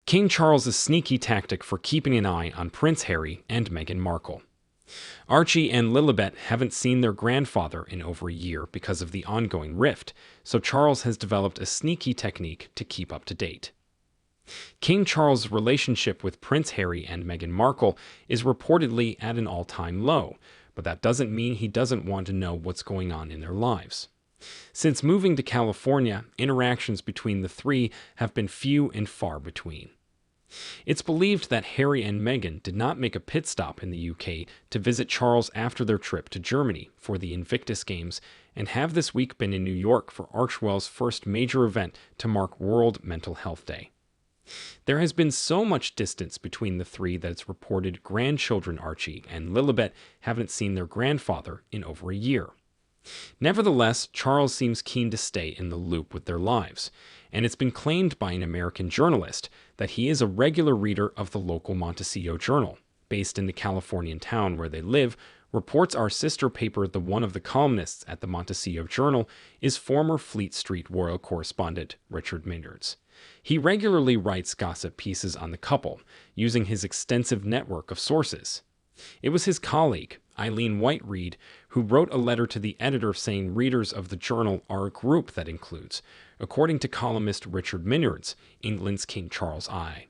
King Charles's sneaky tactic for keeping an eye on Prince Harry and Meghan Markle. Archie and Lilibet haven't seen their grandfather in over a year because of the ongoing rift, so Charles has developed a sneaky technique to keep up to date. King Charles' relationship with Prince Harry and Meghan Markle is reportedly at an all-time low, but that doesn't mean he doesn't want to know what's going on in their lives. Since moving to California, interactions between the three have been few and far between. It's believed that Harry and Meghan did not make a pit stop in the UK to visit Charles after their trip to Germany for the Invictus Games and have this week been in New York for Archewell's first major event to mark World Mental Health Day. There has been so much distance between the three that it's reported grandchildren Archie and Lilibet haven't seen their grandfather in over a year. Nevertheless, Charles seems keen to stay in the loop with their lives, and it's been claimed by an American journalist that he is a regular reader of the local Montecito Journal. Based in the Californian town where they live, reports our sister paper that one of the columnists at the Montecito Journal is former Fleet Street royal correspondent Richard Minyards. He regularly writes gossip pieces on the couple, using his extensive network of sources. It was his colleague, Eileen White-Reed, who wrote a letter to the editor saying readers of the journal are a group that includes, according to columnist Richard Minyards, England's King Charles I.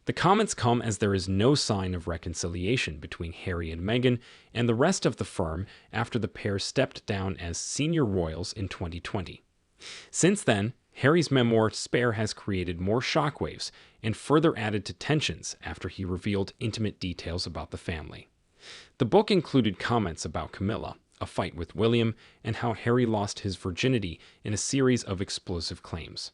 The comments come as there is no sign of reconciliation between Harry and Meghan and the rest of the firm after the pair stepped down as senior royals in 2020. Since then, Harry's memoir Spare has created more shockwaves and further added to tensions after he revealed intimate details about the family. The book included comments about Camilla, a fight with William, and how Harry lost his virginity in a series of explosive claims.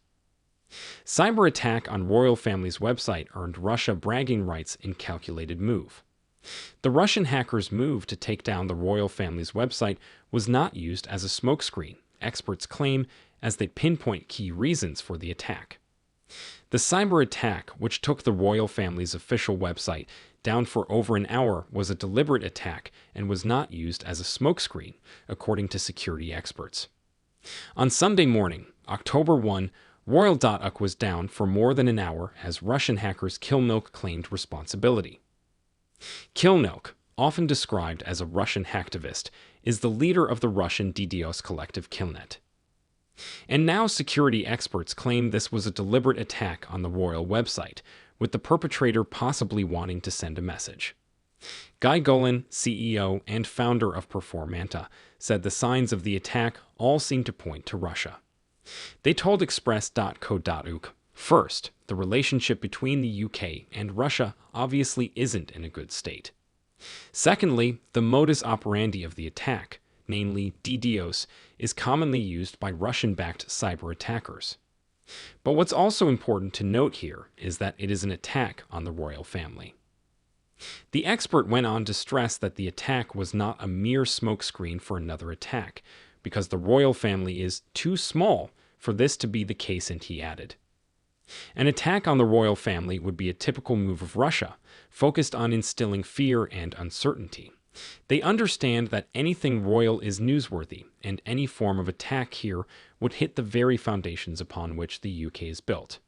Cyber attack on royal family's website earned Russia bragging rights in calculated move. The Russian hackers' move to take down the royal family's website was not used as a smokescreen, experts claim, as they pinpoint key reasons for the attack. The cyber attack, which took the royal family's official website down for over an hour, was a deliberate attack and was not used as a smokescreen, according to security experts. On Sunday morning, October 1, Royal.uk was down for more than an hour as Russian hackers Killmilk claimed responsibility. Killmilk, often described as a Russian hacktivist, is the leader of the Russian DDoS collective Killnet. And now security experts claim this was a deliberate attack on the royal website, with the perpetrator possibly wanting to send a message. Guy Golan, CEO and founder of Performanta, said the signs of the attack all seem to point to Russia. They told Express.co.uk, first, the relationship between the UK and Russia obviously isn't in a good state. Secondly, the modus operandi of the attack, namely DDoS, is commonly used by Russian-backed cyber attackers. But what's also important to note here is that it is an attack on the royal family. The expert went on to stress that the attack was not a mere smokescreen for another attack, because the royal family is too small for this to be the case, and he added, an attack on the royal family would be a typical move of Russia, focused on instilling fear and uncertainty. They understand that anything royal is newsworthy, and any form of attack here would hit the very foundations upon which the UK is built.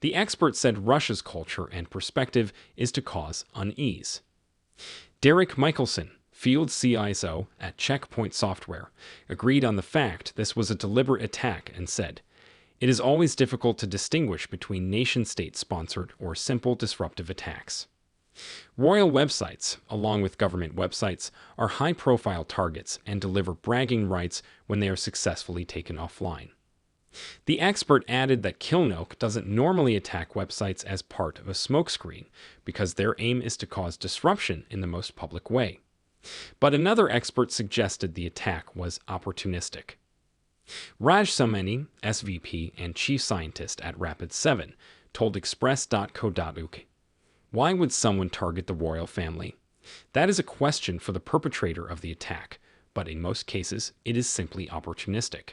The expert said Russia's culture and perspective is to cause unease. Derek Michelson, field CISO at Checkpoint Software, agreed on the fact this was a deliberate attack and said, it is always difficult to distinguish between nation-state sponsored or simple disruptive attacks. Royal websites, along with government websites, are high-profile targets and deliver bragging rights when they are successfully taken offline. The expert added that Killmilk doesn't normally attack websites as part of a smokescreen because their aim is to cause disruption in the most public way. But another expert suggested the attack was opportunistic. Raj Sameni, SVP and chief scientist at Rapid7, told Express.co.uk, why would someone target the royal family? That is a question for the perpetrator of the attack, but in most cases, it is simply opportunistic.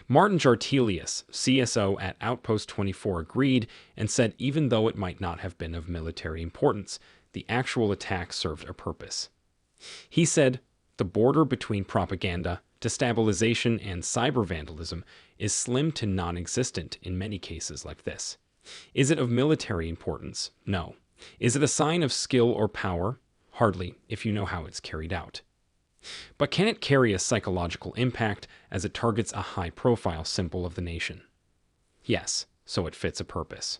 Martin Jartelius, CSO at Outpost 24, agreed and said even though it might not have been of military importance, the actual attack served a purpose. He said, the border between propaganda, destabilization, and cyber vandalism is slim to non-existent in many cases like this. Is it of military importance? No. Is it a sign of skill or power? Hardly, if you know how it's carried out. But can it carry a psychological impact as it targets a high-profile symbol of the nation? Yes, so it fits a purpose.